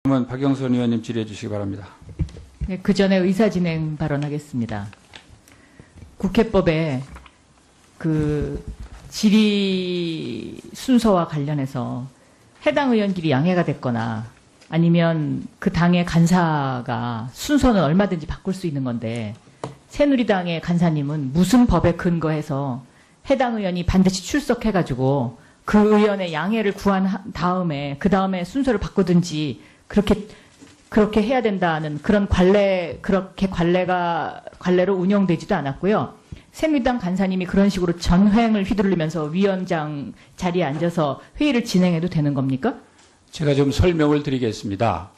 그러면 박영선 의원님 질의해 주시기 바랍니다. 네, 그 전에 의사진행 발언하겠습니다. 국회법에 그 질의 순서와 관련해서 해당 의원끼리 양해가 됐거나 아니면 그 당의 간사가 순서는 얼마든지 바꿀 수 있는 건데 새누리당의 간사님은 무슨 법에 근거해서 해당 의원이 반드시 출석해가지고 그 의원의 양해를 구한 다음에 그 다음에 순서를 바꾸든지 그렇게 해야 된다는 그런 그렇게 관례로 운영되지도 않았고요. 새누리당 간사님이 그런 식으로 전횡을 휘두르면서 위원장 자리에 앉아서 회의를 진행해도 되는 겁니까? 제가 좀 설명을 드리겠습니다.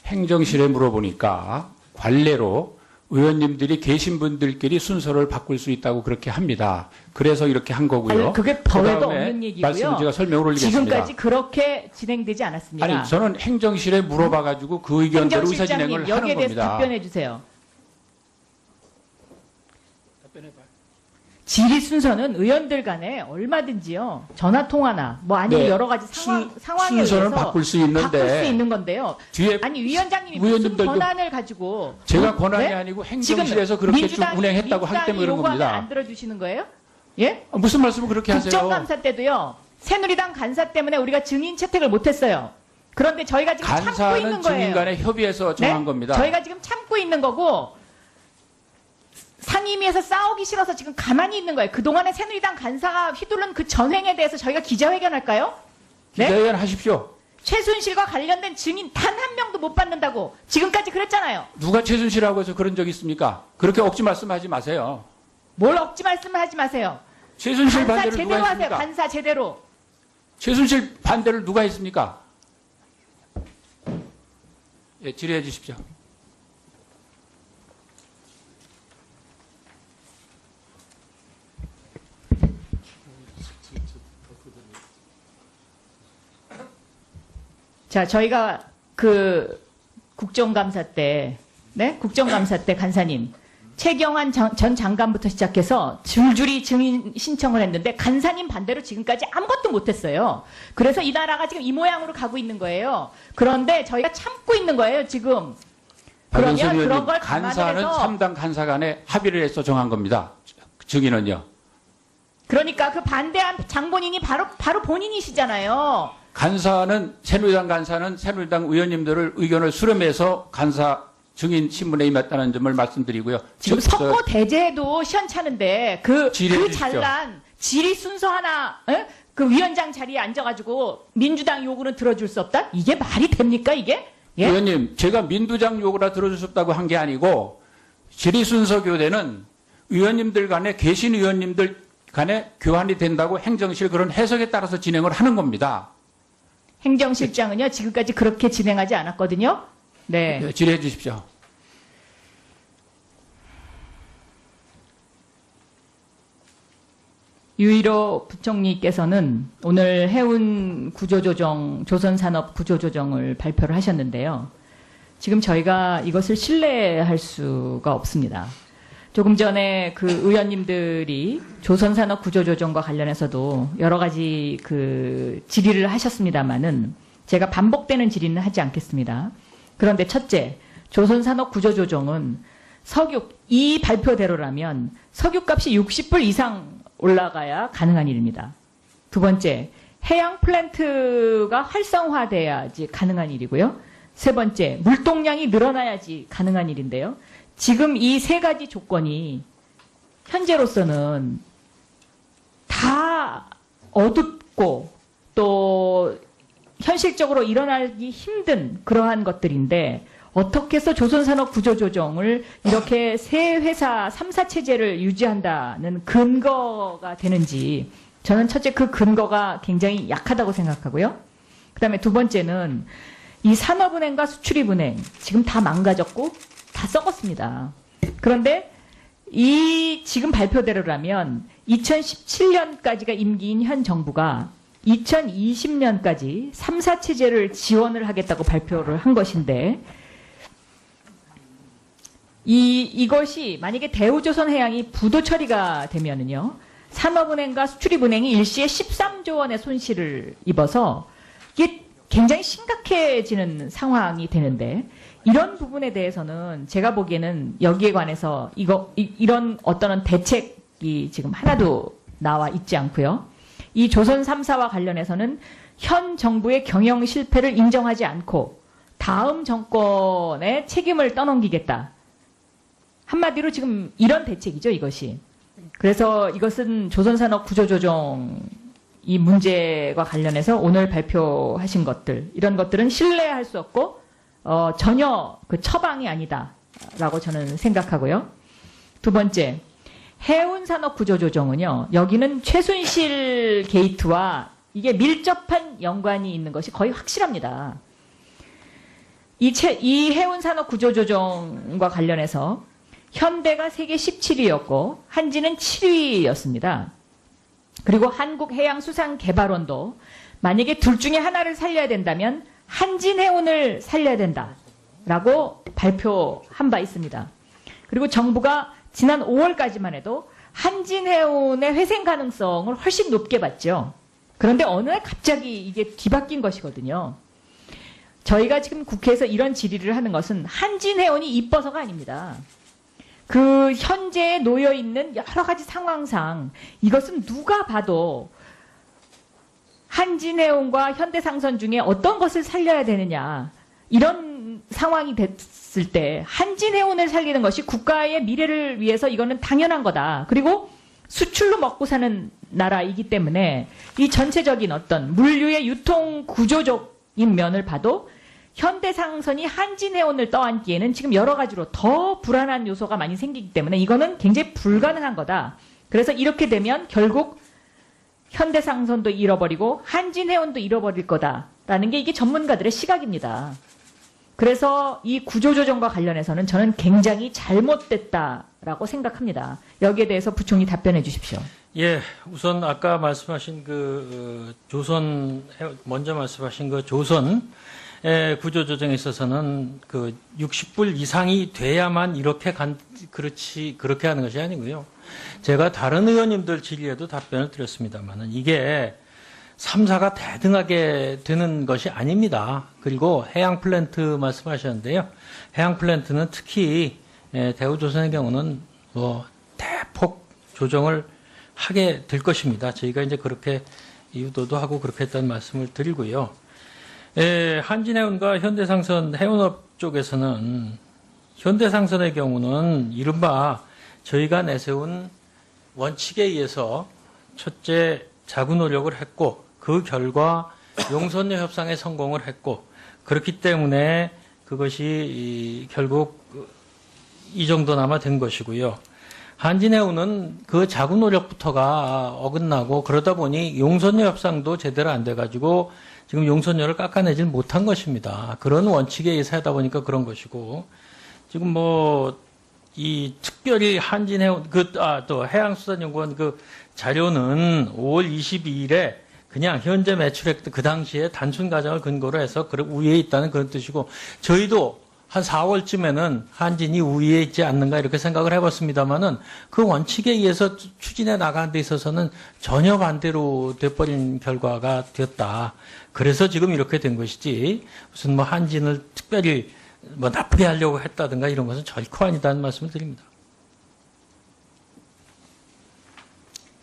행정실에 물어보니까 관례로 의원님들이 계신 분들끼리 순서를 바꿀 수 있다고 그렇게 합니다. 그래서 이렇게 한 거고요. 아니, 그게 법에도 없는 얘기고요. 말씀을 제가 설명을 올리겠습니다. 지금까지 그렇게 진행되지 않았습니다. 아니, 저는 행정실에 물어봐가지고 그 의견대로 의사진행을 하는 여기에 대해서 겁니다. 답변해 주세요. 질의 순서는 의원들 간에 얼마든지요. 전화 통화나 뭐 아니면 네, 여러 가지 상황에 순서는 의해서 바꿀 수 있는데 바꿀 수 있는 건데요. 뒤에 아니 위원장님이 무슨 권한을 가지고 제가 권한이 네? 아니고 행정실에서 그렇게 쭉 운행했다고 하기 때문에 그런 겁니다. 안 들어주시는 거예요? 예? 무슨 말씀을 그렇게 하세요? 국정감사 때도요. 새누리당 간사 때문에 우리가 증인 채택을 못했어요. 그런데 저희가 지금 참고 있는 간사는 거예요. 증인 간에 협의해서 정한 네? 겁니다. 저희가 지금 참고 있는 거고 상임위에서 싸우기 싫어서 지금 가만히 있는 거예요. 그동안에 새누리당 간사가 휘두른 그 전횡에 대해서 저희가 기자회견할까요? 네? 기자회견 하십시오. 최순실과 관련된 증인 단 한 명도 못 받는다고 지금까지 그랬잖아요. 누가 최순실이라고 해서 그런 적 있습니까? 그렇게 억지 말씀하지 마세요. 뭘 억지 말씀을 하지 마세요. 최순실 간사 반대를 제대로 누가 하세요. 했습니까? 간사 제대로. 최순실 반대를 누가 했습니까? 예, 질의해 주십시오. 자, 저희가 그 국정감사 때, 네? 국정감사 때 간사님, 최경환 전 장관부터 시작해서 줄줄이 증인 신청을 했는데 간사님 반대로 지금까지 아무것도 못했어요. 그래서 이 나라가 지금 이 모양으로 가고 있는 거예요. 그런데 저희가 참고 있는 거예요, 지금. 그러면 그런 걸 간사는 감안해서 3당 간사 간에 합의를 해서 정한 겁니다. 증인은요. 그러니까 그 반대한 장본인이 바로 본인이시잖아요. 새누리당 간사는 새누리당 의원님들을 의견을 수렴해서 간사 증인 신문에 임했다는 점을 말씀드리고요. 지금 석고 대제도 시원찮은데 그 잘난 질의 순서 하나 그 위원장 자리에 앉아가지고 민주당 요구는 들어줄 수 없다? 이게 말이 됩니까 이게? 예? 의원님, 제가 민주당 요구라 들어줄 수 없다고 한 게 아니고 질의 순서 교대는 의원님들 간에 계신 의원님들 간에 교환이 된다고 행정실 그런 해석에 따라서 진행을 하는 겁니다. 행정실장은요 지금까지 그렇게 진행하지 않았거든요. 네. 네, 질의해 주십시오. 유일호 부총리께서는 오늘 해운 구조조정, 조선산업 구조조정을 발표를 하셨는데요. 지금 저희가 이것을 신뢰할 수가 없습니다. 조금 전에 그 의원님들이 조선산업 구조조정과 관련해서도 여러 가지 그 질의를 하셨습니다만은 제가 반복되는 질의는 하지 않겠습니다. 그런데 첫째, 조선산업 구조조정은 이 발표대로라면 석유값이 60불 이상 올라가야 가능한 일입니다. 두 번째, 해양 플랜트가 활성화돼야지 가능한 일이고요. 세 번째, 물동량이 늘어나야지 가능한 일인데요. 지금 이 세 가지 조건이 현재로서는 다 어둡고 또 현실적으로 일어나기 힘든 그러한 것들인데 어떻게 해서 조선산업 구조조정을 이렇게 세 회사 3사 체제를 유지한다는 근거가 되는지 저는 첫째 그 근거가 굉장히 약하다고 생각하고요. 그다음에 두 번째는 이 산업은행과 수출입은행 지금 다 망가졌고 다 썩었습니다. 그런데 이 지금 발표대로라면 2017년까지가 임기인 현 정부가 2020년까지 3사 체제를 지원을 하겠다고 발표를 한 것인데 이것이 만약에 대우조선해양이 부도 처리가 되면은요. 산업은행과 수출입은행이 일시에 13조 원의 손실을 입어서 이게 굉장히 심각해지는 상황이 되는데 이런 부분에 대해서는 제가 보기에는 여기에 관해서 이런 어떤 대책이 지금 하나도 나와 있지 않고요. 이 조선 3사와 관련해서는 현 정부의 경영 실패를 인정하지 않고 다음 정권의 책임을 떠넘기겠다. 한마디로 지금 이런 대책이죠, 이것이. 그래서 이것은 조선산업 구조조정 이 문제와 관련해서 오늘 발표하신 것들, 이런 것들은 신뢰할 수 없고 전혀 그 처방이 아니다라고 저는 생각하고요. 두 번째, 해운산업 구조조정은요. 여기는 최순실 게이트와 이게 밀접한 연관이 있는 것이 거의 확실합니다. 이 해운산업 구조조정과 관련해서 현대가 세계 17위였고 한진은 7위였습니다. 그리고 한국해양수산개발원도 만약에 둘 중에 하나를 살려야 된다면 한진해운을 살려야 된다라고 발표한 바 있습니다. 그리고 정부가 지난 5월까지만 해도 한진해운의 회생 가능성을 훨씬 높게 봤죠. 그런데 어느 날 갑자기 이게 뒤바뀐 것이거든요. 저희가 지금 국회에서 이런 질의를 하는 것은 한진해운이 이뻐서가 아닙니다. 그 현재에 놓여 있는 여러 가지 상황상 이것은 누가 봐도 한진해운과 현대상선 중에 어떤 것을 살려야 되느냐 이런 상황이 됐을 때 한진해운을 살리는 것이 국가의 미래를 위해서 이거는 당연한 거다. 그리고 수출로 먹고 사는 나라이기 때문에 이 전체적인 어떤 물류의 유통 구조적인 면을 봐도 현대상선이 한진해운을 떠안기에는 지금 여러 가지로 더 불안한 요소가 많이 생기기 때문에 이거는 굉장히 불가능한 거다. 그래서 이렇게 되면 결국 현대상선도 잃어버리고 한진해운도 잃어버릴 거다라는 게 이게 전문가들의 시각입니다. 그래서 이 구조조정과 관련해서는 저는 굉장히 잘못됐다라고 생각합니다. 여기에 대해서 부총리 답변해 주십시오. 예, 우선 아까 말씀하신 먼저 말씀하신 조선 구조조정에 있어서는 60불 이상이 돼야만 그렇게 하는 것이 아니고요. 제가 다른 의원님들 질의에도 답변을 드렸습니다만은 이게 3사가 대등하게 되는 것이 아닙니다. 그리고 해양 플랜트 말씀하셨는데요. 해양 플랜트는 특히 대우조선의 경우는 대폭 조정을 하게 될 것입니다. 저희가 이제 그렇게 유도도 하고 그렇게 했다는 말씀을 드리고요. 한진해운과 현대상선 해운업 쪽에서는 현대상선의 경우는 이른바 저희가 내세운 원칙에 의해서 첫째 자구 노력을 했고 그 결과 용선료 협상에 성공을 했고 그렇기 때문에 그것이 결국 이 정도나마 된 것이고요. 한진해운은 그 자구 노력부터가 어긋나고 그러다 보니 용선료 협상도 제대로 안 돼가지고 지금 용선료를 깎아내질 못한 것입니다. 그런 원칙에 의해서 하다 보니까 그런 것이고 지금 이 특별히 한진해운 또 해양수산연구원 자료는 5월 22일에 그냥 현재 매출액 그 당시에 단순 가정을 근거로 해서 우위에 있다는 그런 뜻이고 저희도 한 4월쯤에는 한진이 우위에 있지 않는가 이렇게 생각을 해봤습니다만은 그 원칙에 의해서 추진해 나가는 데 있어서는 전혀 반대로 돼버린 결과가 되었다. 그래서 지금 이렇게 된 것이지 무슨 한진을 특별히 나쁘게 하려고 했다든가 이런 것은 결코 아니다는 말씀을 드립니다.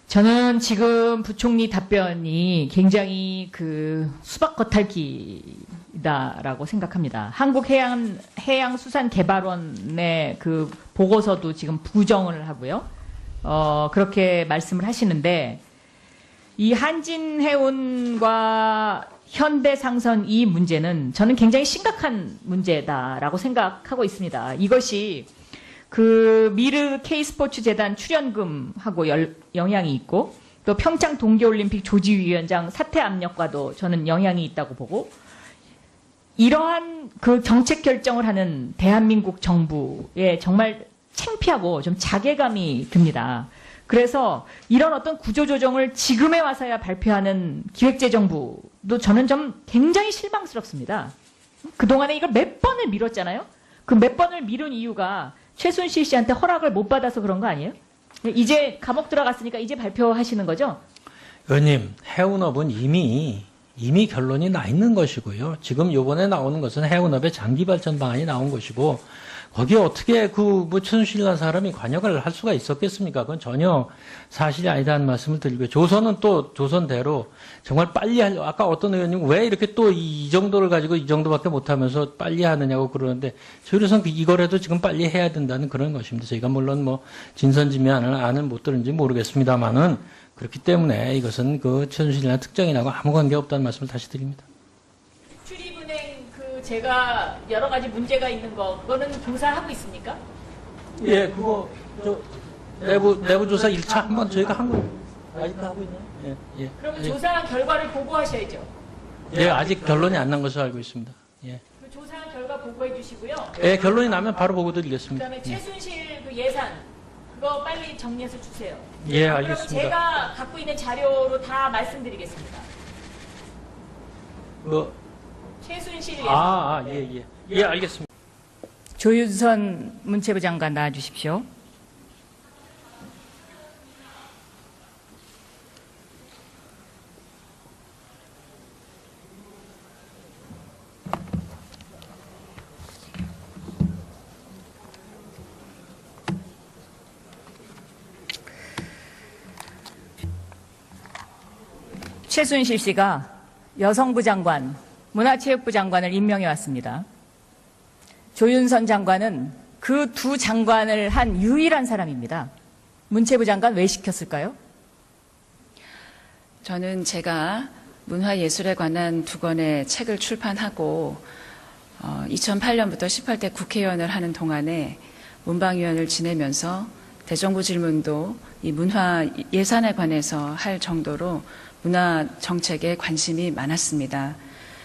저는 지금 부총리 답변이 굉장히 수박 겉핥기다라고 생각합니다. 한국해양수산개발원의 보고서도 지금 부정을 하고요. 그렇게 말씀을 하시는데 이 한진해운과 현대상선 이 문제는 저는 굉장히 심각한 문제다라고 생각하고 있습니다. 이것이 미르 K스포츠재단 출연금하고 영향이 있고 또 평창 동계올림픽 조지위원장 사퇴 압력과도 저는 영향이 있다고 보고 이러한 정책 결정을 하는 대한민국 정부에 정말 창피하고 좀 자괴감이 듭니다. 그래서 이런 어떤 구조조정을 지금에 와서야 발표하는 기획재정부도 저는 좀 굉장히 실망스럽습니다. 그동안에 이걸 몇 번을 미뤘잖아요. 그 몇 번을 미룬 이유가 최순실 씨한테 허락을 못 받아서 그런 거 아니에요? 이제 감옥 들어갔으니까 이제 발표하시는 거죠? 의원님, 해운업은 이미 이미 결론이 나 있는 것이고요. 지금 요번에 나오는 것은 해운업의 장기 발전 방안이 나온 것이고 거기에 어떻게 뭐 최순실이라는 사람이 관여를 할 수가 있었겠습니까? 그건 전혀 사실이 아니다는 말씀을 드리고요. 조선은 또 조선대로 정말 빨리 아까 어떤 의원님 왜 이렇게 또 이 정도를 가지고 이 정도밖에 못하면서 빨리 하느냐고 그러는데 저희로서는 이거라도 지금 빨리 해야 된다는 그런 것입니다. 저희가 물론 뭐 진선지미안을 안을 못 들은지 모르겠습니다만은 그렇기 때문에 이것은 그 최순실이나 특정인하고 아무 관계 없다는 말씀을 다시 드립니다. 출입은행 제가 여러 가지 문제가 있는 거 그거는 조사하고 있습니까? 예, 그거 저 내부 조사 1차 한번 저희가 한 거 아직도 하고 있나요? 예, 예. 그럼 조사한 결과를 보고하셔야죠. 예, 아직 결론이 안 난 것으로 알고 있습니다. 예. 그 조사한 결과 보고해 주시고요. 예, 결론이 나면 바로 보고 드리겠습니다. 그다음에 최순실 그 예산 그거 빨리 정리해서 주세요. 예, 그러면 알겠습니다. 제가 갖고 있는 자료로 다 말씀드리겠습니다. 최순실 예산. 예, 예, 알겠습니다. 조윤선 문체부 장관 나와주십시오. 최순실 씨가 여성부 장관, 문화체육부 장관을 임명해 왔습니다. 조윤선 장관은 그 두 장관을 한 유일한 사람입니다. 문체부 장관 왜 시켰을까요? 저는 제가 문화예술에 관한 2권의 책을 출판하고 2008년부터 18대 국회의원을 하는 동안에 문방위원을 지내면서 대정부 질문도 이 문화 예산에 관해서 할 정도로 문화 정책에 관심이 많았습니다.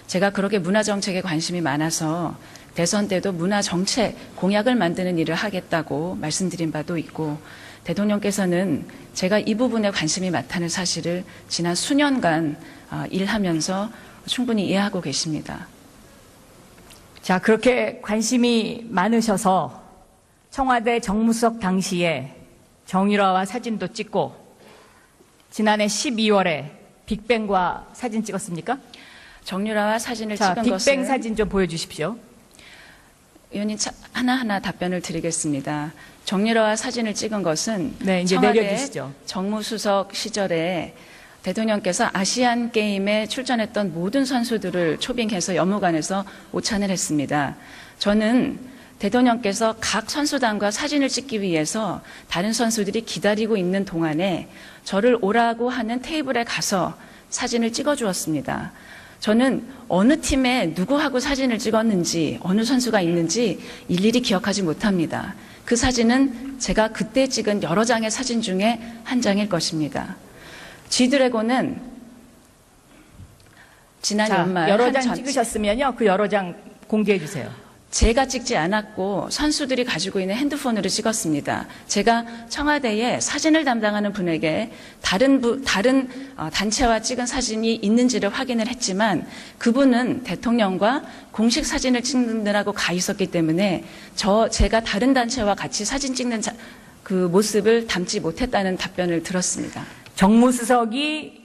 제가 그렇게 문화 정책에 관심이 많아서 대선 때도 문화 정책 공약을 만드는 일을 하겠다고 말씀드린 바도 있고 대통령께서는 제가 이 부분에 관심이 많다는 사실을 지난 수년간 일하면서 충분히 이해하고 계십니다. 자, 그렇게 관심이 많으셔서 청와대 정무수석 당시에 정유라와 사진도 찍고 지난해 12월에 빅뱅과 사진 찍었습니까? 정유라와 사진을 자, 찍은 빅뱅 것은 사진 좀 보여주십시오. 의원님 하나하나 답변을 드리겠습니다. 정유라와 사진을 찍은 것은 네, 이제 청와대 내려주시죠. 정무수석 시절에 대통령께서 아시안 게임에 출전했던 모든 선수들을 초빙해서 연무관에서 오찬을 했습니다. 저는 대통령께서 각 선수단과 사진을 찍기 위해서 다른 선수들이 기다리고 있는 동안에 저를 오라고 하는 테이블에 가서 사진을 찍어주었습니다. 저는 어느 팀에 누구하고 사진을 찍었는지 어느 선수가 있는지 일일이 기억하지 못합니다. 그 사진은 제가 그때 찍은 여러 장의 사진 중에 한 장일 것입니다. G드래곤은 지난 연말 여러 장 찍으셨으면요. 그 여러 장 공개해 주세요. 제가 찍지 않았고 선수들이 가지고 있는 핸드폰으로 찍었습니다. 제가 청와대에 사진을 담당하는 분에게 다른 단체와 찍은 사진이 있는지를 확인을 했지만 그분은 대통령과 공식 사진을 찍느라고 가 있었기 때문에 제가 다른 단체와 같이 사진 찍는 그 모습을 담지 못했다는 답변을 들었습니다. 정무수석이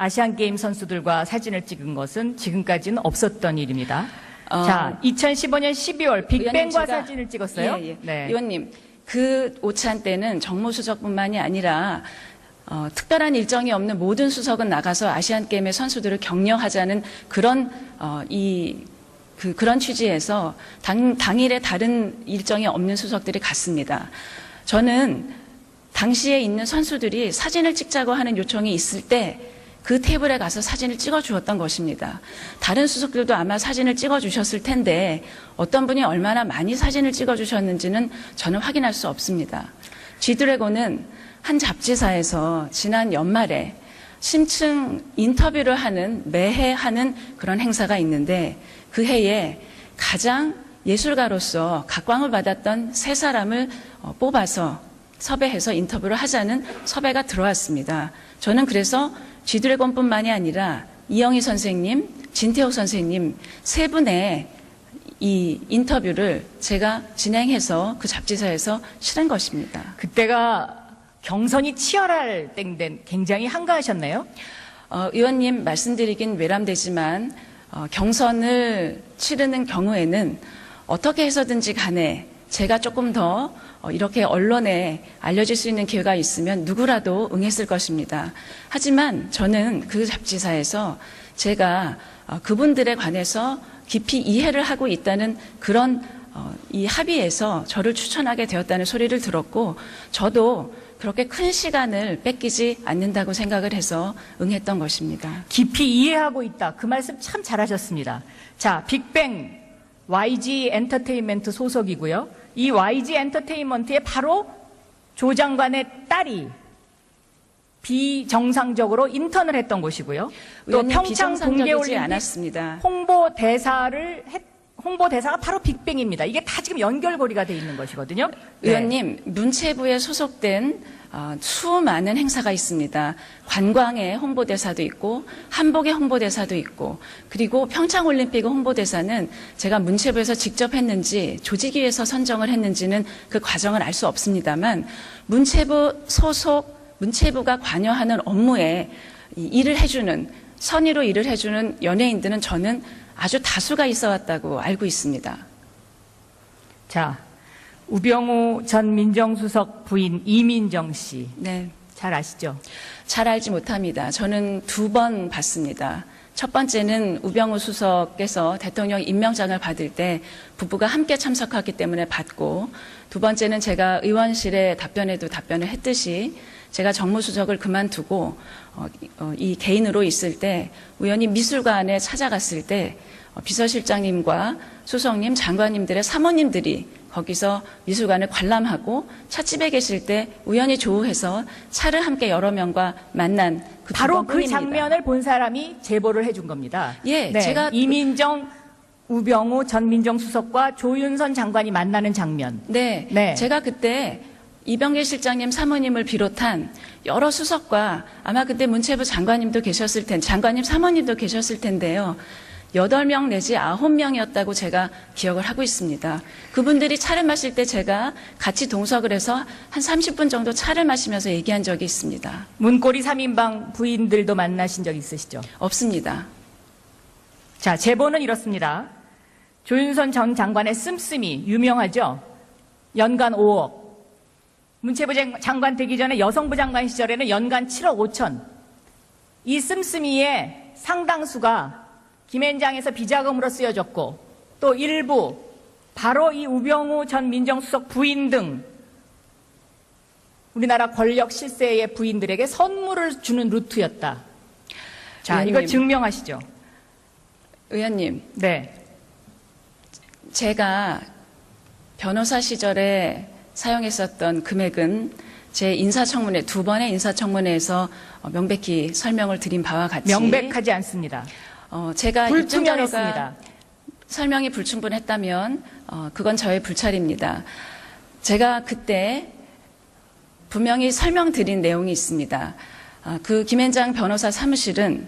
아시안게임 선수들과 사진을 찍은 것은 지금까지는 없었던 일입니다. 자, 2015년 12월 빅뱅과 사진을 찍었어요? 예. 네. 의원님, 그 오찬 때는 정무수석뿐만이 아니라 특별한 일정이 없는 모든 수석은 나가서 아시안게임의 선수들을 격려하자는 그런 그런 취지에서 당일에 다른 일정이 없는 수석들이 갔습니다. 저는 당시에 있는 선수들이 사진을 찍자고 하는 요청이 있을 때 그 테이블에 가서 사진을 찍어 주었던 것입니다. 다른 수석들도 아마 사진을 찍어 주셨을 텐데 어떤 분이 얼마나 많이 사진을 찍어 주셨는지는 저는 확인할 수 없습니다. G드래곤은 한 잡지사에서 지난 연말에 심층 인터뷰를 매해 하는 그런 행사가 있는데 그 해에 가장 예술가로서 각광을 받았던 3사람을 뽑아서 섭외해서 인터뷰를 하자는 섭외가 들어왔습니다. 저는 그래서 G드래곤뿐만이 아니라 이영희 선생님, 진태호 선생님 3분의 이 인터뷰를 제가 진행해서 그 잡지사에서 실은 것입니다. 그때가 경선이 치열할 때인데 굉장히 한가하셨네요? 의원님 말씀드리긴 외람되지만 경선을 치르는 경우에는 어떻게 해서든지 간에 제가 조금 더 이렇게 언론에 알려질 수 있는 기회가 있으면 누구라도 응했을 것입니다. 하지만 저는 그 잡지사에서 제가 그분들에 관해서 깊이 이해를 하고 있다는 그런 이 합의에서 저를 추천하게 되었다는 소리를 들었고 저도 그렇게 큰 시간을 뺏기지 않는다고 생각을 해서 응했던 것입니다. 깊이 이해하고 있다. 그 말씀 참 잘하셨습니다. 자, 빅뱅 YG 엔터테인먼트 소속이고요. 이 YG 엔터테인먼트에 바로 조 장관의 딸이 비정상적으로 인턴을 했던 곳이고요. 또 평창 동계올림픽 않았습니다. 홍보대사가 바로 빅뱅입니다. 이게 다 지금 연결고리가 돼 있는 것이거든요. 의원님, 문체부에 소속된 수많은 행사가 있습니다. 관광의 홍보대사도 있고 한복의 홍보대사도 있고 그리고 평창올림픽 홍보대사는 제가 문체부에서 직접 했는지 조직위에서 선정을 했는지는 그 과정을 알 수 없습니다만 문체부 소속 문체부가 관여하는 업무에 일을 해주는 선의로 일을 해주는 연예인들은 저는 아주 다수가 있어 왔다고 알고 있습니다. 자, 우병우 전 민정수석 부인 이민정 씨. 네. 잘 아시죠? 잘 알지 못합니다. 저는 2번 봤습니다. 첫 번째는 우병우 수석께서 대통령 임명장을 받을 때 부부가 함께 참석하기 때문에 봤고, 두 번째는 제가 의원실에 답변에도 답변을 했듯이 제가 정무수석을 그만두고 이 개인으로 있을 때 우연히 미술관에 찾아갔을 때 비서실장님과 수석님, 장관님들의 사모님들이 거기서 미술관을 관람하고 찻집에 계실 때 우연히 조우해서 차를 함께 여러 명과 만난 그 바로 그 번뿐입니다. 장면을 본 사람이 제보를 해준 겁니다. 예, 네, 제가 이민정, 우병우 전 민정수석과 조윤선 장관이 만나는 장면. 네, 네. 제가 그때 이병길 실장님 사모님을 비롯한 여러 수석과 아마 그때 문체부 장관님도 계셨을 텐데, 장관님 사모님도 계셨을 텐데요. 8명 내지 9명이었다고 제가 기억을 하고 있습니다. 그분들이 차를 마실 때 제가 같이 동석을 해서 한 30분 정도 차를 마시면서 얘기한 적이 있습니다. 문고리 3인방 부인들도 만나신 적 있으시죠? 없습니다. 자, 제보는 이렇습니다. 조윤선 전 장관의 씀씀이 유명하죠? 연간 5억. 문체부 장관 되기 전에 여성부 장관 시절에는 연간 7억 5천. 이 씀씀이의 상당수가 김앤장에서 비자금으로 쓰여졌고 또 일부 바로 이 우병우 전 민정수석 부인 등 우리나라 권력 실세의 부인들에게 선물을 주는 루트였다. 자, 의원님, 이거 증명하시죠? 의원님, 네. 제가 변호사 시절에 사용했었던 금액은 제 인사청문회, 2번의 인사청문회에서 명백히 설명을 드린 바와 같이 명백하지 않습니다. 제가 불투명했습니다. 입증자료가 설명이 불충분했다면 그건 저의 불찰입니다. 제가 그때 분명히 설명드린 내용이 있습니다. 그 김앤장 변호사 사무실은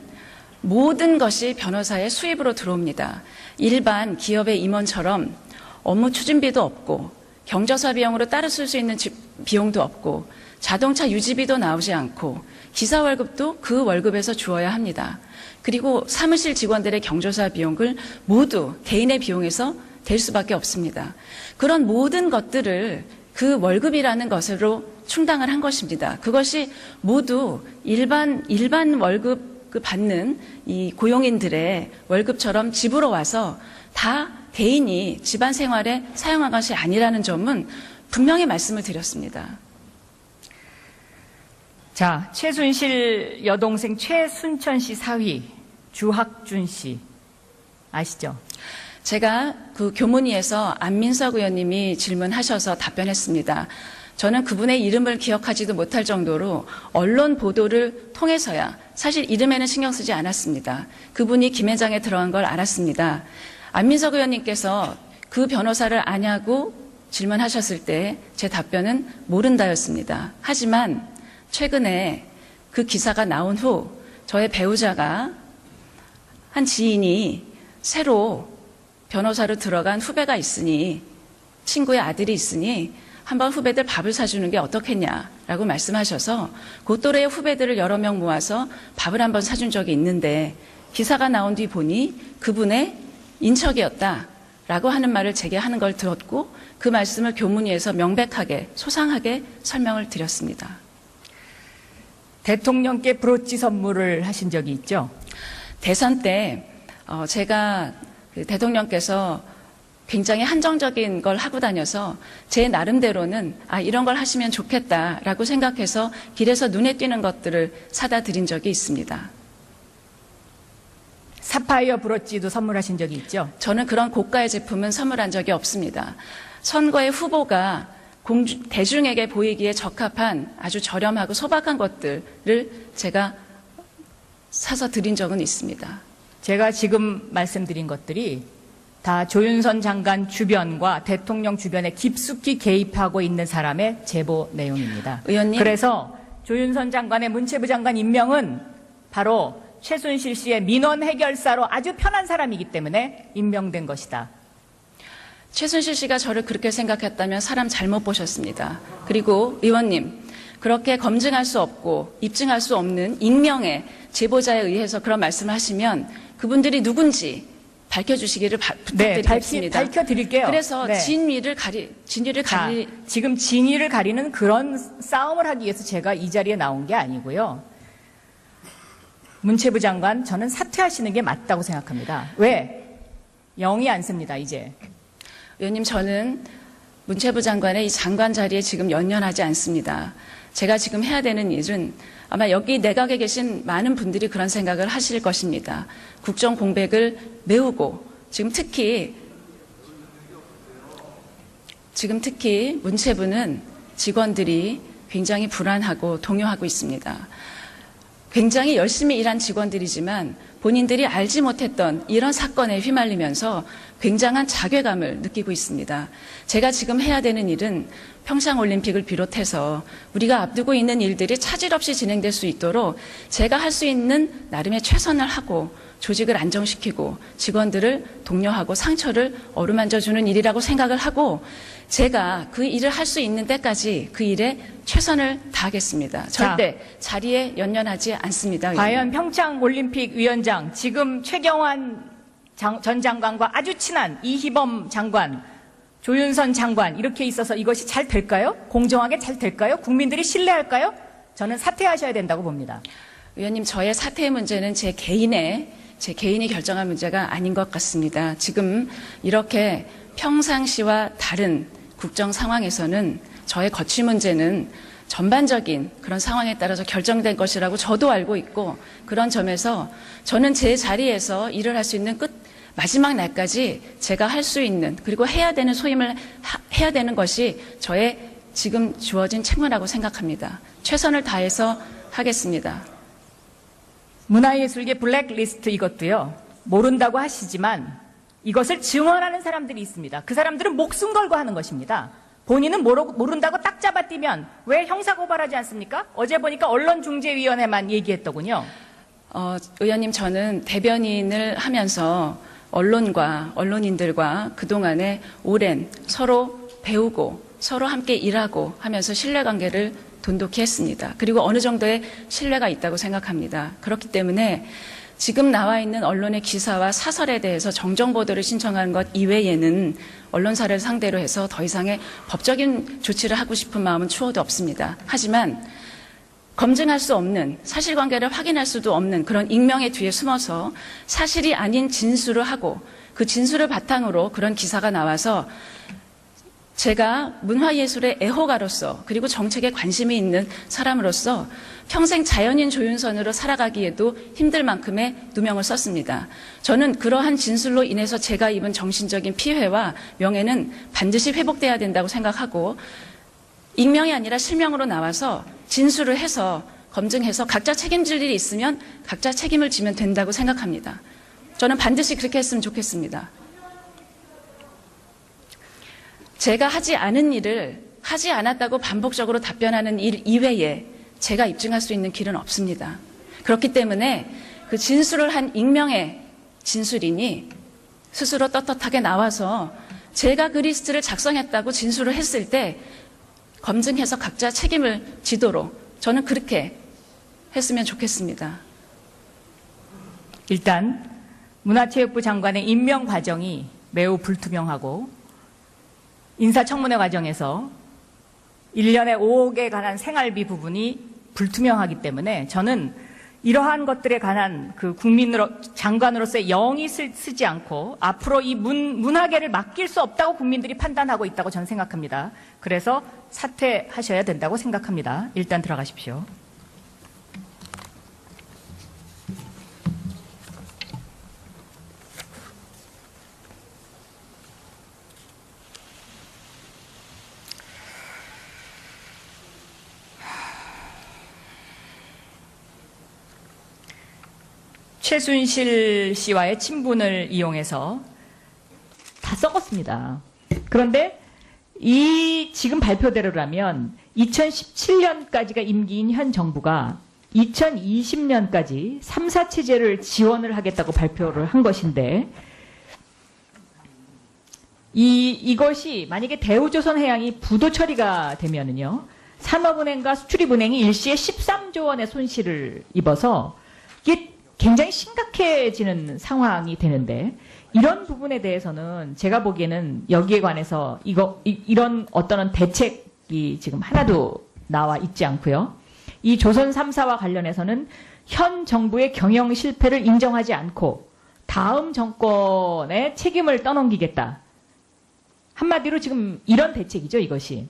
모든 것이 변호사의 수입으로 들어옵니다. 일반 기업의 임원처럼 업무 추진비도 없고 경조사 비용으로 따로 쓸 수 있는 비용도 없고 자동차 유지비도 나오지 않고 기사 월급도 그 월급에서 주어야 합니다. 그리고 사무실 직원들의 경조사 비용을 모두 개인의 비용에서 댈 수밖에 없습니다. 그런 모든 것들을 그 월급이라는 것으로 충당을 한 것입니다. 그것이 모두 일반 월급 받는 이 고용인들의 월급처럼 집으로 와서 다 개인이 집안 생활에 사용한 것이 아니라는 점은 분명히 말씀을 드렸습니다. 자, 최순실 여동생 최순천 씨 사위 주학준 씨 아시죠? 제가 그 교문위에서 안민석 의원님이 질문하셔서 답변했습니다. 저는 그분의 이름을 기억하지도 못할 정도로 언론 보도를 통해서야 사실 이름에는 신경 쓰지 않았습니다. 그분이 김앤장에 들어간 걸 알았습니다. 안민석 의원님께서 그 변호사를 아냐고 질문하셨을 때 제 답변은 모른다였습니다. 하지만 최근에 그 기사가 나온 후 저의 배우자가 한 지인이 새로 변호사로 들어간 후배가 있으니 친구의 아들이 있으니 한번 후배들 밥을 사주는 게 어떻겠냐라고 말씀하셔서 그 또래의 후배들을 여러 명 모아서 밥을 한번 사준 적이 있는데 기사가 나온 뒤 보니 그분의 인척이었다라고 하는 말을 제게 하는 걸 들었고 그 말씀을 교문위에서 명백하게 소상하게 설명을 드렸습니다. 대통령께 브로치 선물을 하신 적이 있죠? 대선 때 제가 그 대통령께서 굉장히 한정적인 걸 하고 다녀서 제 나름대로는 이런 걸 하시면 좋겠다라고 생각해서 길에서 눈에 띄는 것들을 사다 드린 적이 있습니다. 사파이어 브로치도 선물하신 적이 있죠? 저는 그런 고가의 제품은 선물한 적이 없습니다. 선거의 후보가 대중에게 보이기에 적합한 아주 저렴하고 소박한 것들을 제가 사서 드린 적은 있습니다. 제가 지금 말씀드린 것들이 다 조윤선 장관 주변과 대통령 주변에 깊숙이 개입하고 있는 사람의 제보 내용입니다. 의원님. 그래서 조윤선 장관의 문체부 장관 임명은 바로 최순실 씨의 민원 해결사로 아주 편한 사람이기 때문에 임명된 것이다. 최순실 씨가 저를 그렇게 생각했다면 사람 잘못 보셨습니다. 그리고 의원님, 그렇게 검증할 수 없고 입증할 수 없는 익명의 제보자에 의해서 그런 말씀을 하시면 그분들이 누군지 밝혀주시기를 부탁드리겠습니다. 네, 밝혀드릴게요. 그래서 네. 진위를 지금 진위를 가리는 그런 싸움을 하기 위해서 제가 이 자리에 나온 게 아니고요. 문체부 장관, 저는 사퇴하시는 게 맞다고 생각합니다. 왜? 영이 안 씁니다, 이제. 의원님, 저는 문체부 장관의 이 장관 자리에 지금 연연하지 않습니다. 제가 지금 해야 되는 일은 아마 여기 내각에 계신 많은 분들이 그런 생각을 하실 것입니다. 국정 공백을 메우고 지금 특히 문체부는 직원들이 굉장히 불안하고 동요하고 있습니다. 굉장히 열심히 일한 직원들이지만 본인들이 알지 못했던 이런 사건에 휘말리면서 굉장한 자괴감을 느끼고 있습니다. 제가 지금 해야 되는 일은 평창올림픽을 비롯해서 우리가 앞두고 있는 일들이 차질 없이 진행될 수 있도록 제가 할 수 있는 나름의 최선을 하고 조직을 안정시키고 직원들을 독려하고 상처를 어루만져주는 일이라고 생각을 하고 제가 그 일을 할 수 있는 때까지 그 일에 최선을 다하겠습니다. 절대 자리에 연연하지 않습니다. 과연 평창올림픽 위원장, 지금 최경환 전 장관과 아주 친한 이희범 장관, 조윤선 장관 이렇게 있어서 이것이 잘 될까요? 공정하게 잘 될까요? 국민들이 신뢰할까요? 저는 사퇴하셔야 된다고 봅니다. 의원님, 저의 사퇴의 문제는 제 개인이 결정할 문제가 아닌 것 같습니다. 지금 이렇게 평상시와 다른 국정 상황에서는 저의 거취 문제는 전반적인 그런 상황에 따라서 결정된 것이라고 저도 알고 있고 그런 점에서 저는 제 자리에서 일을 할 수 있는 마지막 날까지 제가 할 수 있는 그리고 해야 되는 소임을 해야 되는 것이 저의 지금 주어진 책무라고 생각합니다. 최선을 다해서 하겠습니다. 문화예술계 블랙리스트 이것도요. 모른다고 하시지만 이것을 증언하는 사람들이 있습니다. 그 사람들은 목숨 걸고 하는 것입니다. 본인은 모른다고 딱 잡아뛰면 왜 형사고발하지 않습니까? 어제 보니까 언론중재위원회만 얘기했더군요. 의원님, 저는 대변인을 하면서 언론인들과 그동안에 오랜 서로 배우고 서로 함께 일하고 하면서 신뢰관계를 돈독히 했습니다. 그리고 어느 정도의 신뢰가 있다고 생각합니다. 그렇기 때문에 지금 나와 있는 언론의 기사와 사설에 대해서 정정보도를 신청하는 것 이외에는 언론사를 상대로 해서 더 이상의 법적인 조치를 하고 싶은 마음은 추호도 없습니다. 하지만 검증할 수 없는 사실관계를 확인할 수도 없는 그런 익명의 뒤에 숨어서 사실이 아닌 진술을 하고 그 진술을 바탕으로 그런 기사가 나와서 제가 문화예술의 애호가로서 그리고 정책에 관심이 있는 사람으로서 평생 자연인 조윤선으로 살아가기에도 힘들 만큼의 누명을 썼습니다. 저는 그러한 진술로 인해서 제가 입은 정신적인 피해와 명예는 반드시 회복돼야 된다고 생각하고 익명이 아니라 실명으로 나와서 진술을 해서 검증해서 각자 책임질 일이 있으면 각자 책임을 지면 된다고 생각합니다. 저는 반드시 그렇게 했으면 좋겠습니다. 제가 하지 않은 일을 하지 않았다고 반복적으로 답변하는 일 이외에 제가 입증할 수 있는 길은 없습니다. 그렇기 때문에 그 진술을 한 익명의 진술인이 스스로 떳떳하게 나와서 제가 그 리스트를 작성했다고 진술을 했을 때 검증해서 각자 책임을 지도록 저는 그렇게 했으면 좋겠습니다. 일단 문화체육부 장관의 임명 과정이 매우 불투명하고 인사청문회 과정에서 1년에 5억에 관한 생활비 부분이 불투명하기 때문에 저는 이러한 것들에 관한 그 장관으로서의 영이 쓰지 않고 앞으로 이 문화계를 맡길 수 없다고 국민들이 판단하고 있다고 저는 생각합니다. 그래서 사퇴하셔야 된다고 생각합니다. 일단 들어가십시오. 최순실 씨와의 친분을 이용해서 다 썩었습니다. 그런데 이 지금 발표대로라면 2017년까지가 임기인 현 정부가 2020년까지 3사 체제를 지원을 하겠다고 발표를 한 것인데 이것이 만약에 대우조선해양이 부도 처리가 되면은요, 산업은행과 수출입은행이 일시에 13조 원의 손실을 입어서 이게 굉장히 심각해지는 상황이 되는데, 이런 부분에 대해서는 제가 보기에는 여기에 관해서 이런 어떤 대책이 지금 하나도 나와 있지 않고요. 이 조선 3사와 관련해서는 현 정부의 경영 실패를 인정하지 않고 다음 정권의 책임을 떠넘기겠다. 한마디로 지금 이런 대책이죠, 이것이.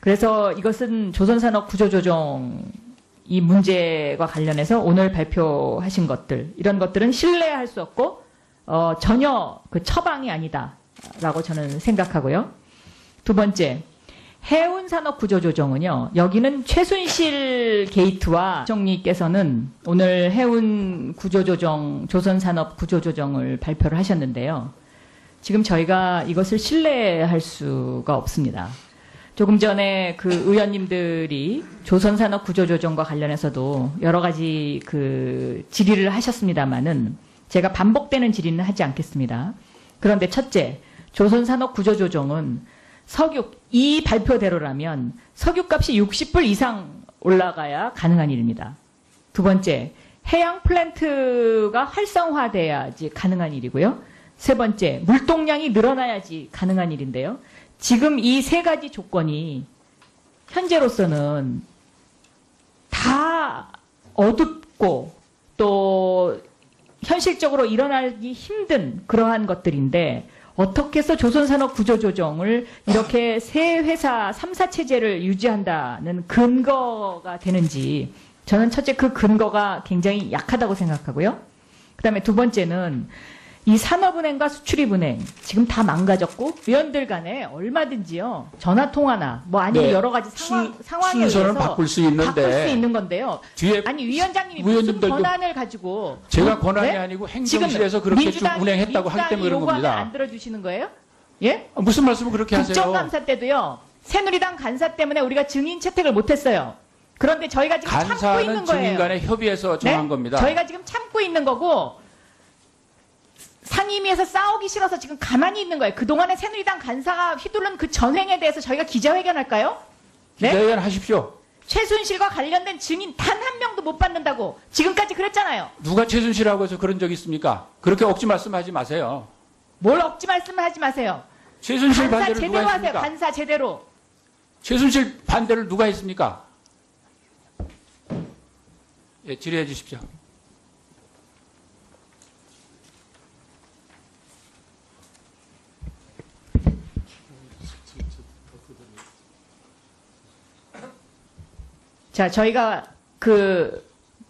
그래서 이것은 조선산업 구조조정 이 문제와 관련해서 오늘 발표하신 것들, 이런 것들은 신뢰할 수 없고 전혀 그 처방이 아니다라고 저는 생각하고요. 두 번째, 해운산업 구조조정은요, 여기는 최순실 게이트와 정리께서는 오늘 해운 구조조정, 조선산업 구조조정을 발표를 하셨는데요. 지금 저희가 이것을 신뢰할 수가 없습니다. 조금 전에 그 의원님들이 조선산업 구조조정과 관련해서도 여러 가지 그 질의를 하셨습니다만은 제가 반복되는 질의는 하지 않겠습니다. 그런데 첫째, 조선산업 구조조정은 이 발표대로라면 석유값이 60불 이상 올라가야 가능한 일입니다. 두 번째, 해양 플랜트가 활성화돼야지 가능한 일이고요. 세 번째, 물동량이 늘어나야지 가능한 일인데요. 지금 이 세 가지 조건이 현재로서는 다 어둡고 또 현실적으로 일어나기 힘든 그러한 것들인데, 어떻게 해서 조선산업 구조조정을 이렇게 세 회사 3사 체제를 유지한다는 근거가 되는지, 저는 첫째 그 근거가 굉장히 약하다고 생각하고요. 그 다음에 두 번째는 이 산업은행과 수출입은행 지금 다 망가졌고 위원들 간에 얼마든지요, 전화통화나 뭐 아니면 네, 여러 가지 상황에 순서는 의해서 바꿀 수 있는 건데요. 뒤에 아니 위원장님이 무슨 권한을 가지고 제가 권한이 아니고 행정실에서 그렇게 쭉 운행했다고 하기 때문에 그런 겁니다. 안 들어주시는 거예요? 예? 무슨 말씀을 그렇게 하세요? 국정감사 때도요, 새누리당 간사 때문에 우리가 증인 채택을 못했어요. 그런데 저희가 지금 참고 간사는 있는 거예요. 증인 간에 협의해서 정한 네? 겁니다. 저희가 지금 참고 있는 거고 상임위에서 싸우기 싫어서 지금 가만히 있는 거예요. 그동안에 새누리당 간사가 휘두른 그 전횡에 대해서 저희가 기자회견할까요? 네? 기자회견 하십시오. 최순실과 관련된 증인 단 한 명도 못 받는다고 지금까지 그랬잖아요. 누가 최순실하고 해서 그런 적 있습니까? 그렇게 억지 말씀하지 마세요. 뭘 억지 말씀을 하지 마세요. 최순실 간사 반대를 제대로 누가 하세요. 했습니까? 간사 제대로. 최순실 반대를 누가 했습니까? 예, 질의해 주십시오. 자, 저희가 그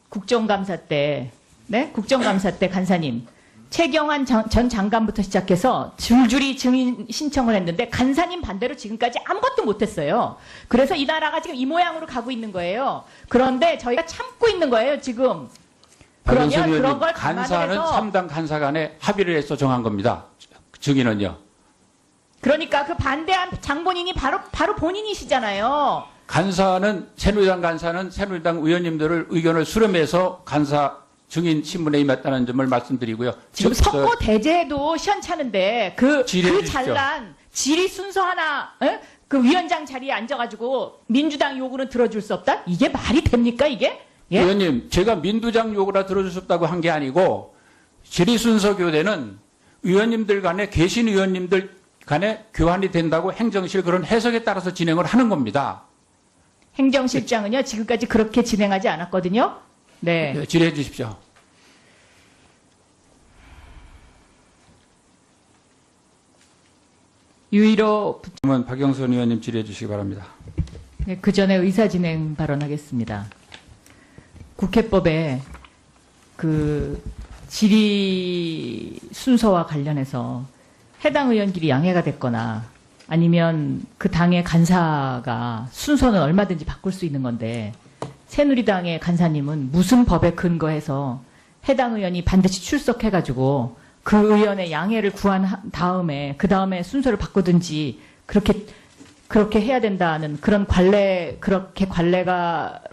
국정감사 때, 네? 국정감사 때 간사님, 최경환 전 장관부터 시작해서 줄줄이 증인 신청을 했는데 간사님 반대로 지금까지 아무것도 못했어요. 그래서 이 나라가 지금 이 모양으로 가고 있는 거예요. 그런데 저희가 참고 있는 거예요, 지금. 그러면 그런 걸 간사는 감안해서 3당 간사 간에 합의를 해서 정한 겁니다. 증인은요. 그러니까 그 반대한 장본인이 바로 본인이시잖아요. 간사는 새누리당 의원님들을 의견을 수렴해서 간사 증인 신문에 임했다는 점을 말씀드리고요. 지금 석고 대제도 시원찮은데 그 질의해 주십시오. 잘난 질의 순서 하나, 에? 그 위원장 자리에 앉아가지고 민주당 요구는 들어줄 수 없다? 이게 말이 됩니까 이게? 예? 의원님, 제가 민주당 요구라 들어줄 수 없다고 한 게 아니고 질의순서 교대는 의원님들 간에 계신 의원님들 간에 교환이 된다고 행정실 그런 해석에 따라서 진행을 하는 겁니다. 행정실장은요 지금까지 그렇게 진행하지 않았거든요. 네. 질의해 주십시오. 유일호 그러면 박영선 의원님 질의해 주시기 바랍니다. 네, 그 전에 의사진행 발언하겠습니다. 국회법에 그 질의 순서와 관련해서 해당 의원끼리 양해가 됐거나 아니면 그 당의 간사가 순서는 얼마든지 바꿀 수 있는 건데 새누리당의 간사님은 무슨 법에 근거해서 해당 의원이 반드시 출석해가지고 그 의원의 양해를 구한 다음에 그 다음에 순서를 바꾸든지 그렇게 해야 된다는 그런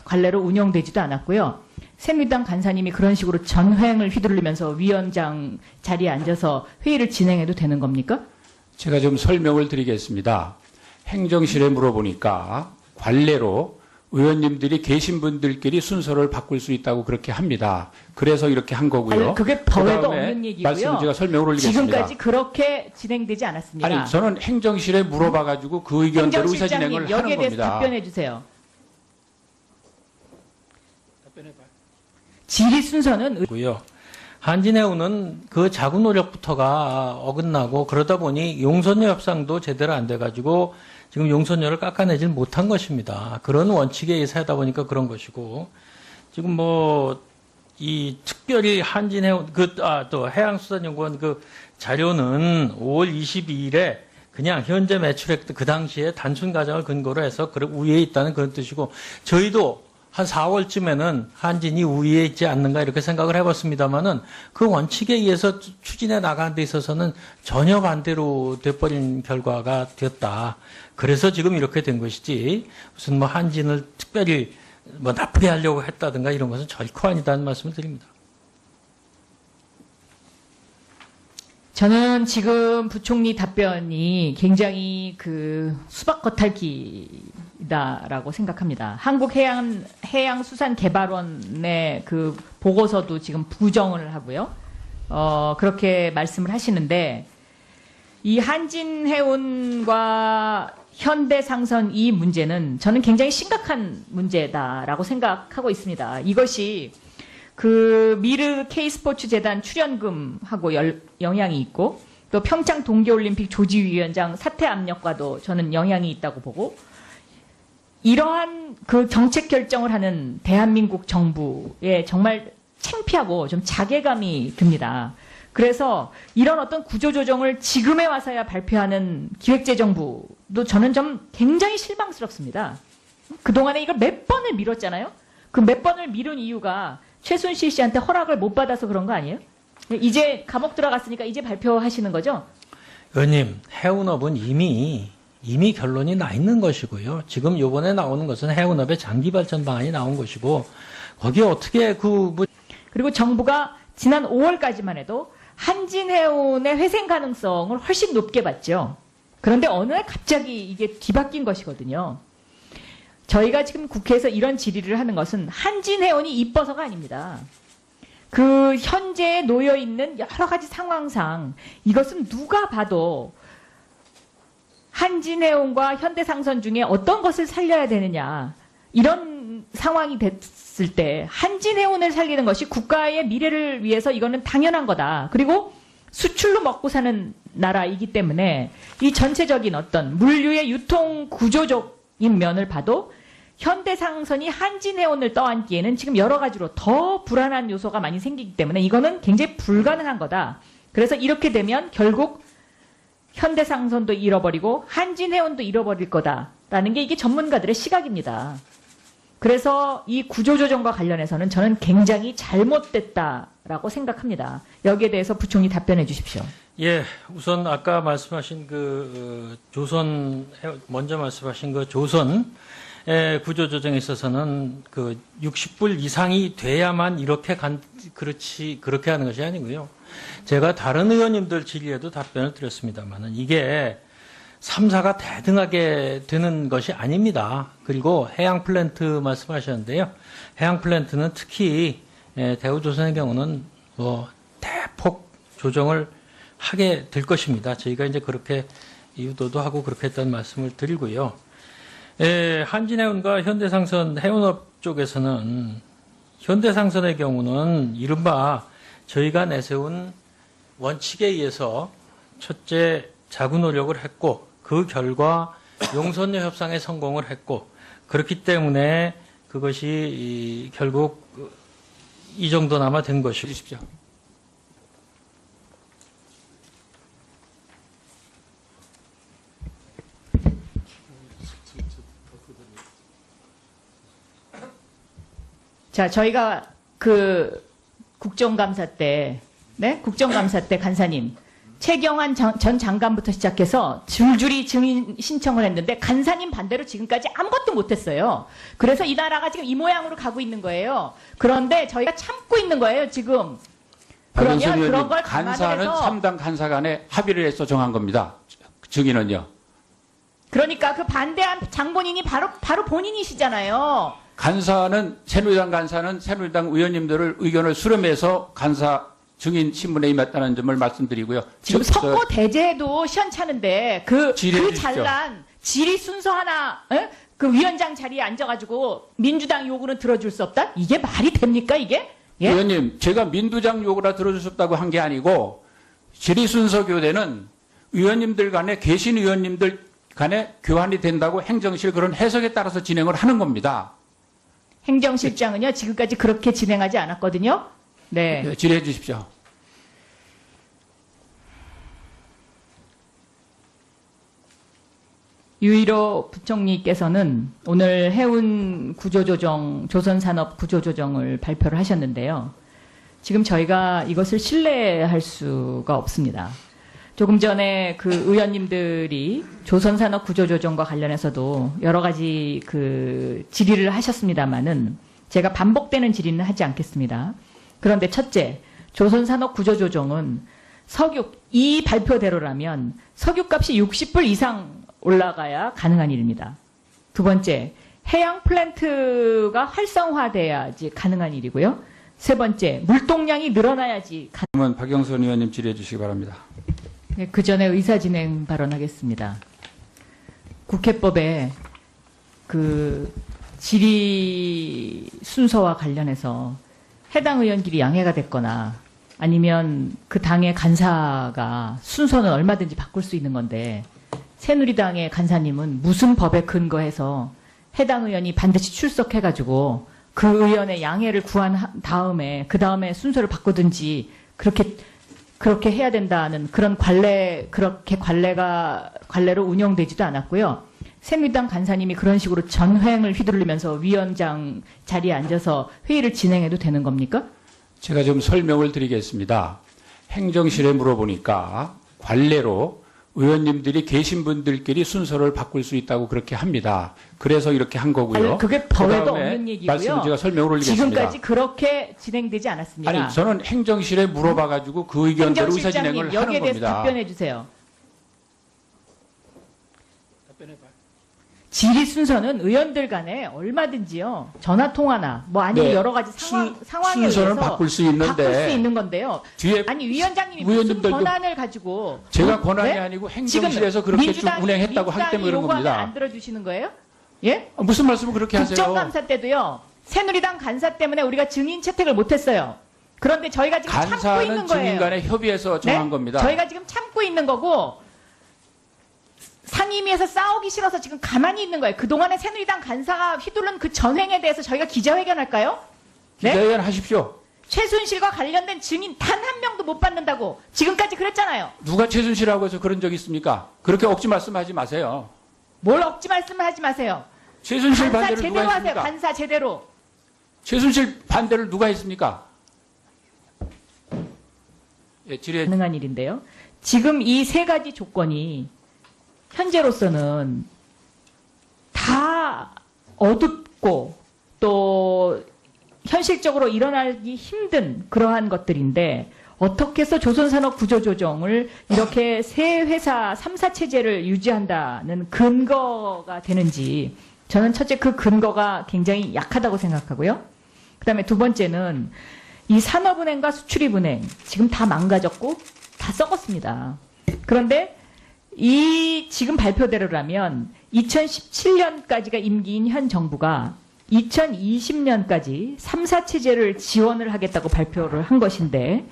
관례로 운영되지도 않았고요. 새누리당 간사님이 그런 식으로 전횡을 휘두르면서 위원장 자리에 앉아서 회의를 진행해도 되는 겁니까? 제가 좀 설명을 드리겠습니다. 행정실에 물어보니까 관례로 의원님들이 계신 분들끼리 순서를 바꿀 수 있다고 그렇게 합니다. 그래서 이렇게 한 거고요. 아니, 그게 법에도 그다음에 없는 얘기고요. 말씀을 제가 설명을 올리겠습니다. 지금까지 그렇게 진행되지 않았습니다. 아니, 저는 행정실에 물어봐가지고 그 의견대로 의사 진행을 행정실장님 하는 여기에 대해서 겁니다. 답변해 주세요. 질의 순서는 고요. 한진해운은 그 자구 노력부터가 어긋나고 그러다 보니 용선료 협상도 제대로 안 돼가지고 지금 용선료를 깎아내질 못한 것입니다. 그런 원칙에 의해서 하다 보니까 그런 것이고 지금 뭐 이 특별히 한진해운 또 해양수산연구원 그 자료는 5월 22일에 그냥 현재 매출액 그 당시에 단순 가정을 근거로 해서 그 우위에 있다는 그런 뜻이고 저희도 한 4월쯤에는 한진이 우위에 있지 않는가 이렇게 생각을 해봤습니다만은 그 원칙에 의해서 추진해 나가는 데 있어서는 전혀 반대로 돼버린 결과가 되었다. 그래서 지금 이렇게 된 것이지 무슨 뭐 한진을 특별히 뭐 나쁘게 하려고 했다든가 이런 것은 결코 아니다는 말씀을 드립니다. 저는 지금 부총리 답변이 굉장히 그 수박 겉핥기다라고 생각합니다. 한국해양수산개발원의 그 보고서도 지금 부정을 하고요. 그렇게 말씀을 하시는데 이 한진해운과 현대상선 이 문제는 저는 굉장히 심각한 문제다라고 생각하고 있습니다. 이것이 그 미르 K스포츠재단 출연금하고 영향이 있고 또 평창 동계올림픽 조직위원장 사퇴 압력과도 저는 영향이 있다고 보고 이러한 그 정책 결정을 하는 대한민국 정부에 정말 창피하고 좀 자괴감이 듭니다. 그래서 이런 어떤 구조조정을 지금에 와서야 발표하는 기획재정부도 저는 좀 굉장히 실망스럽습니다. 그동안에 이걸 몇 번을 미뤘잖아요. 그 몇 번을 미룬 이유가 최순실 씨한테 허락을 못 받아서 그런 거 아니에요? 이제 감옥 들어갔으니까 이제 발표하시는 거죠? 의원님, 해운업은 이미 결론이 나 있는 것이고요. 지금 요번에 나오는 것은 해운업의 장기 발전 방안이 나온 것이고 거기에 어떻게 그리고 정부가 지난 5월까지만 해도 한진해운의 회생 가능성을 훨씬 높게 봤죠. 그런데 어느 날 갑자기 이게 뒤바뀐 것이거든요. 저희가 지금 국회에서 이런 질의를 하는 것은 한진해운이 이뻐서가 아닙니다. 그 현재에 놓여 있는 여러 가지 상황상 이것은 누가 봐도 한진해운과 현대상선 중에 어떤 것을 살려야 되느냐 이런 상황이 됐을 때 한진해운을 살리는 것이 국가의 미래를 위해서 이거는 당연한 거다. 그리고 수출로 먹고 사는 나라이기 때문에 이 전체적인 어떤 물류의 유통 구조적인 면을 봐도 현대상선이 한진해운을 떠안기에는 지금 여러 가지로 더 불안한 요소가 많이 생기기 때문에 이거는 굉장히 불가능한 거다. 그래서 이렇게 되면 결국 현대상선도 잃어버리고 한진해운도 잃어버릴 거다라는 게 이게 전문가들의 시각입니다. 그래서 이 구조조정과 관련해서는 저는 굉장히 잘못됐다라고 생각합니다. 여기에 대해서 부총리 답변해 주십시오. 예, 우선 아까 말씀하신 먼저 말씀하신 그 조선의 구조조정에 있어서는 그 60불 이상이 돼야만 그렇게 하는 것이 아니고요. 제가 다른 의원님들 질의에도 답변을 드렸습니다만은 이게 3사가 대등하게 되는 것이 아닙니다. 그리고 해양 플랜트 말씀하셨는데요. 해양 플랜트는 특히 대우조선의 경우는 뭐 대폭 조정을 하게 될 것입니다. 저희가 이제 그렇게 유도도 하고 그렇게 했다는 말씀을 드리고요. 한진해운과 현대상선 해운업 쪽에서는 현대상선의 경우는 이른바 저희가 내세운 원칙에 의해서 첫째 자구 노력을 했고 그 결과 용선료 협상에 성공을 했고 그렇기 때문에 그것이 결국 이 정도나마 된 것이고 주십시오. 자, 저희가 국정감사 때, 네? 국정감사 때 간사님, 최경환 전 장관부터 시작해서 줄줄이 증인 신청을 했는데 간사님 반대로 지금까지 아무것도 못했어요. 그래서 이 나라가 지금 이 모양으로 가고 있는 거예요. 그런데 저희가 참고 있는 거예요, 지금. 그러면 박영선 그런 의원님, 걸 감안을 간사는 해서 3당 간사 간에 합의를 해서 정한 겁니다. 증인은요. 그러니까 그 반대한 장본인이 바로 본인이시잖아요. 간사는 새누리당 간사는 새누리당 의원님들을 의견을 수렴해서 간사 증인 신문에 임했다는 점을 말씀드리고요. 지금 석고 대제도 시원찮은데 그 질의해 주십시오. 잘난 질의 순서 하나 그 위원장 자리에 앉아가지고 민주당 요구는 들어줄 수 없다? 이게 말이 됩니까 이게? 예? 의원님, 제가 민주당 요구라 들어주셨다고 한 게 아니고 질의 순서 교대는 의원님들 간에 계신 의원님들 간에 교환이 된다고 행정실 그런 해석에 따라서 진행을 하는 겁니다. 행정실장은요 지금까지 그렇게 진행하지 않았거든요. 네. 네, 질의해 주십시오. 유일호 부총리께서는 오늘 해운 구조조정, 조선산업 구조조정을 발표를 하셨는데요. 지금 저희가 이것을 신뢰할 수가 없습니다. 조금 전에 그 의원님들이 조선산업 구조조정과 관련해서도 여러 가지 그 질의를 하셨습니다만은 제가 반복되는 질의는 하지 않겠습니다. 그런데 첫째, 조선산업 구조조정은 이 발표대로라면 석유값이 60불 이상 올라가야 가능한 일입니다. 두 번째, 해양 플랜트가 활성화돼야지 가능한 일이고요. 세 번째, 물동량이 늘어나야지 그러면 박영선 의원님 질의해 주시기 바랍니다. 네, 그 전에 의사진행 발언하겠습니다. 국회법에 그 질의 순서와 관련해서 해당 의원끼리 양해가 됐거나 아니면 그 당의 간사가 순서는 얼마든지 바꿀 수 있는 건데 새누리당의 간사님은 무슨 법에 근거해서 해당 의원이 반드시 출석해가지고 그 의원의 양해를 구한 다음에 그 다음에 순서를 바꾸든지 그렇게 해야 된다는 그런 관례로 운영되지도 않았고요. 새누리당 간사님이 그런 식으로 전횡을 휘두르면서 위원장 자리에 앉아서 회의를 진행해도 되는 겁니까? 제가 좀 설명을 드리겠습니다. 행정실에 물어보니까 관례로 의원님들이 계신 분들끼리 순서를 바꿀 수 있다고 그렇게 합니다. 그래서 이렇게 한 거고요. 아니, 그게 법에도 그다음에 없는 얘기고요. 말씀을 제가 설명을 올리겠습니다. 지금까지 그렇게 진행되지 않았습니다. 아니, 저는 행정실에 물어봐가지고 그 의견대로 의사진행을 하는 여기에 대해서 겁니다. 답변해 주세요. 질의 순서는 의원들 간에 얼마든지요. 전화 통화나 뭐 아니면 네, 여러 가지 상황에 순서는 의해서 바꿀 수 있는 건데요. 뒤에 아니 위원장님이 무슨 의원님들도- 권한을 가지고 제가 권한이 네? 아니고 행정실에서 그렇게 쭉 운행했다고 하기 때문에 그런 요구하면 겁니다. 안 들어주시는 거예요? 예? 무슨 말씀을 그렇게 하세요? 국정감사 때도요. 새누리당 간사 때문에 우리가 증인 채택을 못했어요. 그런데 저희가 지금 참고 간사는 있는 거예요. 증인 간에 협의해서 정한 네? 겁니다. 저희가 지금 참고 있는 거고 상임위에서 싸우기 싫어서 지금 가만히 있는 거예요. 그동안에 새누리당 간사가 휘둘른 그 전횡에 대해서 저희가 기자회견할까요? 네? 기자회견 하십시오. 최순실과 관련된 증인 단 한 명도 못 받는다고 지금까지 그랬잖아요. 누가 최순실하고 해서 그런 적 있습니까? 그렇게 억지 말씀하지 마세요. 뭘 억지 말씀을 하지 마세요. 최순실 간사 반대를 누가 제대로 하세요. 했습니까? 간사 제대로. 최순실 반대를 누가 했습니까? 예, 질의 가능한 일인데요. 지금 이 세 가지 조건이 현재로서는 다 어둡고 또 현실적으로 일어나기 힘든 그러한 것들인데 어떻게 해서 조선산업 구조조정을 이렇게 세 회사 3사 체제를 유지한다는 근거가 되는지 저는 첫째 그 근거가 굉장히 약하다고 생각하고요. 그다음에 두 번째는 이 산업은행과 수출입은행 지금 다 망가졌고 다 썩었습니다. 그런데 이 지금 발표대로라면 2017년까지가 임기인 현 정부가 2020년까지 3사 체제를 지원을 하겠다고 발표를 한 것인데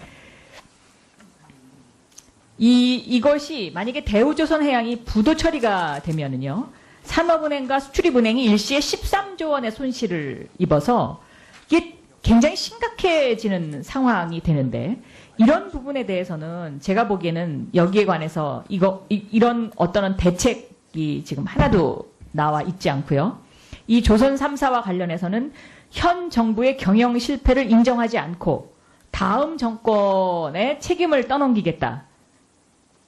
이것이 만약에 대우조선해양이 부도 처리가 되면은요. 산업은행과 수출입은행이 일시에 13조 원의 손실을 입어서 이게 굉장히 심각해지는 상황이 되는데 이런 부분에 대해서는 제가 보기에는 여기에 관해서 이런 어떤 대책이 지금 하나도 나와 있지 않고요. 이 조선 3사와 관련해서는 현 정부의 경영 실패를 인정하지 않고 다음 정권의 책임을 떠넘기겠다.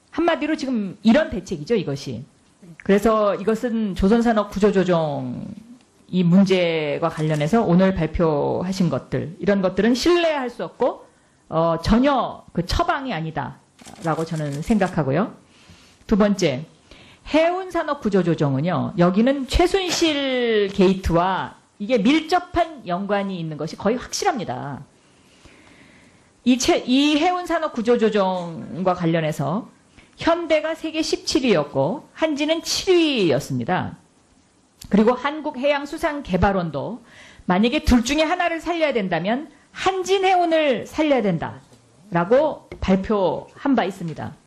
한마디로 지금 이런 대책이죠, 이것이. 그래서 이것은 조선산업 구조조정 이 문제와 관련해서 오늘 발표하신 것들, 이런 것들은 신뢰할 수 없고 전혀 그 처방이 아니다라고 저는 생각하고요. 두 번째, 해운산업 구조조정은요. 여기는 최순실 게이트와 이게 밀접한 연관이 있는 것이 거의 확실합니다. 이 해운산업 구조조정과 관련해서 현대가 세계 17위였고 한지는 7위였습니다. 그리고 한국해양수산개발원도 만약에 둘 중에 하나를 살려야 된다면 한진해운을 살려야 된다라고 발표한 바 있습니다.